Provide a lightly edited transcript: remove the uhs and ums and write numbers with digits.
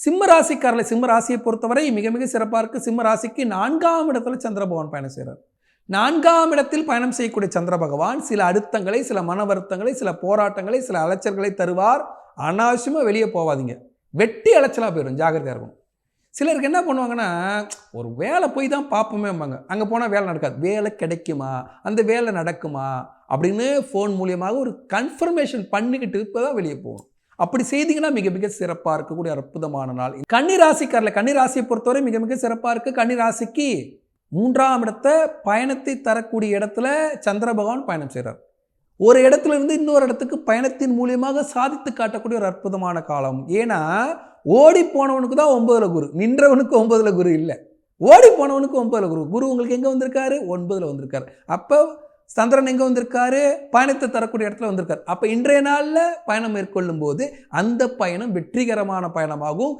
சிம்ம ராசிக்காரர்களை சிம்ம ராசியை பொறுத்தவரை மிக மிக சிறப்பாக இருக்குது. சிம்ம ராசிக்கு 4ஆம் இடத்துல சந்திர பகவான் பயணம் செய்கிறார். 4ஆம் இடத்தில் பயணம் செய்யக்கூடிய சந்திர பகவான் சில அழுத்தங்களை, சில மன வருத்தங்களை, சில போராட்டங்களை, சில அலைச்சல்களை தருவார். அனாவசியமாக வெளியே போகாதீங்க, வெட்டி அலைச்சலாக போயிடும், ஜாகிரதையாக இருக்கும். சிலருக்கு என்ன பண்ணுவாங்கன்னா, ஒரு வேலை போய் தான் பார்ப்போமேம்பாங்க, அங்கே போனால் வேலை நடக்காது. வேலை கிடைக்குமா, அந்த வேலை நடக்குமா அப்படின்னு ஃபோன் மூலியமாக ஒரு கன்ஃபர்மேஷன் பண்ணிக்கிட்டு இப்போ தான் வெளியே போகணும். அப்படி செய்தீங்கன்னா மிக மிக சிறப்பாக இருக்கக்கூடிய அற்புதமான நாள். கன்னிராசிக்காரர்களை கன்னிராசியை பொறுத்தவரை மிக மிக சிறப்பாக இருக்குது. கன்னிராசிக்கு 3ஆம் இடத்தை பயணத்தை தரக்கூடிய இடத்துல சந்திர பகவான் பயணம் செய்கிறார். ஒரு இடத்துல இருந்து இன்னொரு இடத்துக்கு பயணத்தின் மூலியமாக சாதித்து காட்டக்கூடிய ஒரு அற்புதமான காலம். ஏன்னா ஓடி போனவனுக்கு தான் 9ல் குரு, நின்றவனுக்கு 9ல் குரு இல்லை. ஓடி போனவனுக்கு 9ல் குரு. குரு உங்களுக்கு எங்கே வந்திருக்காரு? 9ல் வந்திருக்காரு. அப்போ சந்திரன் எங்கே வந்திருக்காரு? பயணத்தை தரக்கூடிய இடத்துல வந்திருக்காரு. அப்போ இன்றைய நாளில் பயணம் மேற்கொள்ளும் போது அந்த பயணம் வெற்றிகரமான பயணமாகும்.